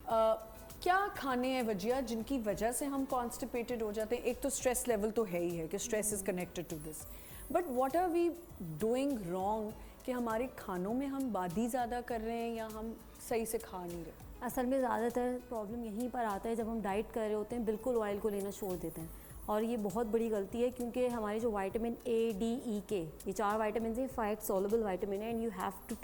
क्या खाने हैं वजह जिनकी वजह से हम कॉन्स्टिपेटेड हो जाते हैं? एक तो स्ट्रेस लेवल तो है ही है कि stress is connected to this, but what are we doing wrong कि हमारे खानों में हम बादी ज़्यादा कर रहे हैं या हम सही से खा नहीं रहे? असल में ज़्यादातर प्रॉब्लम यहीं पर आता है जब हम डाइट कर रहे होते हैं, बिल्कुल ऑयल को लेना छोड़ देते हैं, और ये बहुत बड़ी गलती है क्योंकि हमारे जो विटामिन ए, डी, ई, के, ये 4 विटामिन हैं, फैट सॉल्युबल विटामिन है, and you have to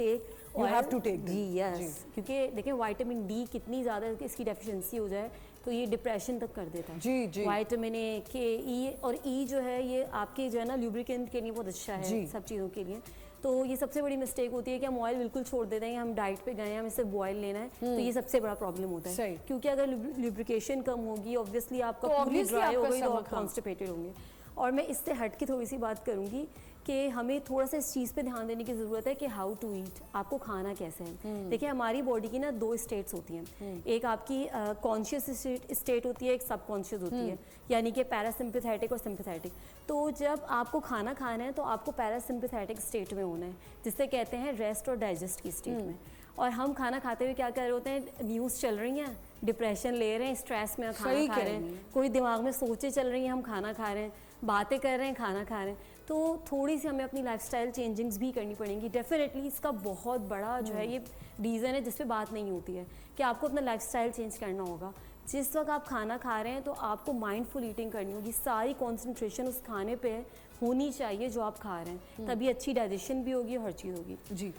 take जी, यस। क्योंकि देखें विटामिन डी कितनी ज़्यादा इसकी डेफिशिएंसी हो जाए तो ये डिप्रेशन तक कर देता है। जी जी। विटामिन ए, के, ई, और ई जो है ये आपके जो है ना लुब्रिकेंट के लिए बहुत अच्छा है, सब चीज़ों के लिए। तो ये सबसे बड़ी मिस्टेक होती है कि हम ऑयल बिल्कुल छोड़ देते हैं, हम डाइट पे गए हैं, हमें सिर्फ बॉयल लेना है, तो ये सबसे बड़ा प्रॉब्लम होता है। क्योंकि अगर लुब्रिकेशन कम होगी, ऑब्वियसली आपका पूरी ड्राई होगी तो आप कॉन्स्टिपेटेड होंगे। और मैं इससे हट के थोड़ी सी बात करूंगी कि हमें थोड़ा सा इस चीज़ पे ध्यान देने की ज़रूरत है कि हाउ टू ईट, आपको खाना कैसे है। देखिए हमारी बॉडी की ना 2 स्टेट्स होती हैं, एक आपकी कॉन्शियस स्टेट होती है, एक सबकॉन्शियस होती है, यानी कि पैरासिम्पैथेटिक और सिंपैथेटिक। तो जब आपको खाना खाना है तो आपको पैरासिम्पैथेटिक स्टेट में होना है, जिससे कहते हैं रेस्ट और डाइजेस्ट की स्टेट में। और हम खाना खाते हुए क्या कर रहे होते हैं, न्यूज़ चल रही हैं, डिप्रेशन ले रहे हैं, स्ट्रेस में खाना खा रहे हैं, कोई दिमाग में सोचें चल रही हैं, हम खाना खा रहे हैं, बातें कर रहे हैं, खाना खा रहे हैं। तो थोड़ी सी हमें अपनी लाइफस्टाइल चेंजिंग्स भी करनी पड़ेंगी। डेफिनेटली इसका बहुत बड़ा जो है ये रीज़न है जिस पे बात नहीं होती है कि आपको अपना लाइफस्टाइल चेंज करना होगा। जिस वक्त आप खाना खा रहे हैं तो आपको माइंडफुल ईटिंग करनी होगी, सारी कॉन्सेंट्रेशन उस खाने पे होनी चाहिए जो आप खा रहे हैं, तभी अच्छी डाइजेशन भी होगी और हर चीज़ होगी। जी।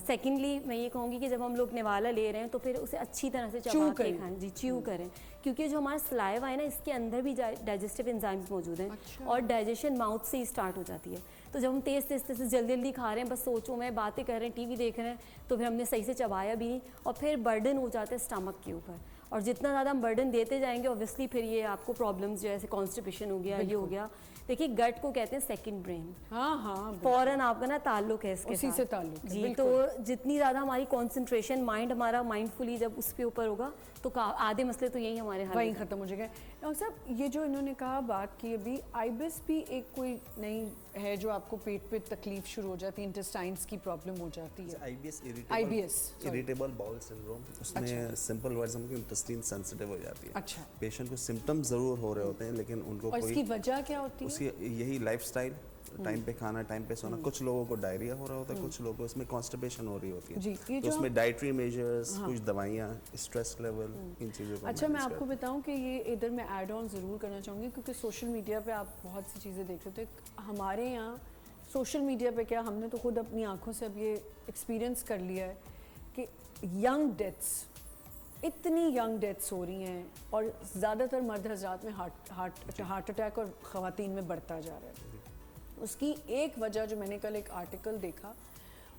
सेकेंडली मैं ये कहूँगी कि जब हम लोग निवाला ले रहे हैं तो फिर उसे अच्छी तरह से चबा के खाएं, जी, च्यू करें, क्योंकि जो हमारा सलाइवा है ना इसके अंदर भी डाइजेस्टिव एंजाइम्स मौजूद हैं। अच्छा। और डाइजेशन माउथ से ही स्टार्ट हो जाती है। तो जब हम तेज़ तेज़ जल्दी जल्दी खा रहे हैं, बस सोचो में बातें कर रहे हैं, टीवी देख रहे हैं, तो फिर हमने सही से चबाया भी नहीं और फिर बर्डन हो जाता है स्टमक के ऊपर, और जितना ज़्यादा हम बर्डन देते जाएंगे ऑब्वियसली फिर ये आपको प्रॉब्लम्स जैसे कॉन्स्टिपेशन हो गया, ये हो गया। देखिए गट को कहते हैं सेकंड ब्रेन। हाँ हाँ, फौरन आपका ना ताल्लुक है इसके उसी से ताल्लुक जी। तो जितनी ज़्यादा हमारी कंसंट्रेशन माइंड हमारा माइंडफुली जब उस पे ऊपर होगा तो आधे मसले तो यही हमारे हल वहीं ख़त्म हो जाएंगे। और साहब ये जो इन्होंने कहा बात की अभी, आईबिस भी एक कोई नहीं है जो आपको पेट पे तकलीफ शुरू हो जाती है, इंटेस्टाइन्स की प्रॉब्लम हो जाती है? आईबीएस इरिटेबल बाउल सिंड्रोम, उसमें सिंपल वर्ड्स में इंटेस्टाइन सेंसिटिव हो जाती है। अच्छा। पेशेंट को सिम्टम्स जरूर हो रहे होते हैं लेकिन उनको और इसकी वजह क्या होती है? उसकी यही लाइफस्टाइल, टाइम पे खाना, टाइम पे सोना। कुछ लोगों को डायरिया हो रहा होता है, कुछ लोगों को इसमें कॉन्स्टिपेशन हो रही होती है जी, तो उसमें डाइटरी मेजर्स, कुछ दवाइयाँ, स्ट्रेस लेवल, इन चीज़ों को। अच्छा, मैं आपको बताऊं कि ये इधर मैं ऐड ऑन ज़रूर करना चाहूँगी क्योंकि सोशल मीडिया पे आप बहुत सी चीज़ें देख रहे हो। हमारे यहाँ सोशल मीडिया पे क्या, हमने तो खुद अपनी आंखों से अब ये एक्सपीरियंस कर लिया है कि यंग डेथ्स, इतनी यंग डेथ्स हो रही हैं, और ज़्यादातर मर्द हज़रात में हार्ट अटैक और ख़वातीन में बढ़ता जा रहा है। उसकी एक वजह जो मैंने कल एक आर्टिकल देखा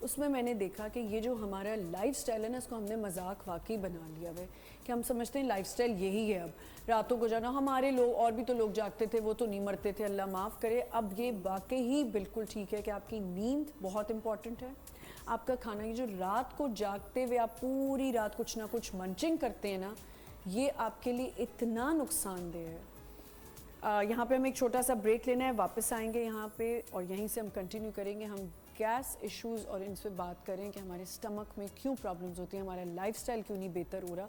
उसमें मैंने देखा कि ये जो हमारा लाइफस्टाइल है ना, इसको हमने मजाक वाकई बना लिया है कि हम समझते हैं लाइफस्टाइल यही है। अब रातों को जाना, हमारे लोग और भी तो लोग जागते थे, वो तो नहीं मरते थे, अल्लाह माफ़ करे। अब ये वाकई ही बिल्कुल ठीक है कि आपकी नींद बहुत इंपॉर्टेंट है, आपका खाना, ये जो रात को जागते हुए आप पूरी रात कुछ ना कुछ मंचिंग करते हैं ना, ये आपके लिए इतना नुकसानदेह है। यहाँ पे हम एक छोटा सा ब्रेक लेना है, वापस आएंगे यहाँ पे और यहीं से हम कंटिन्यू करेंगे। हम गैस इश्यूज़ और इनसे बात करें कि हमारे स्टमक में क्यों प्रॉब्लम्स होती हैं, हमारा लाइफस्टाइल क्यों नहीं बेहतर हो रहा।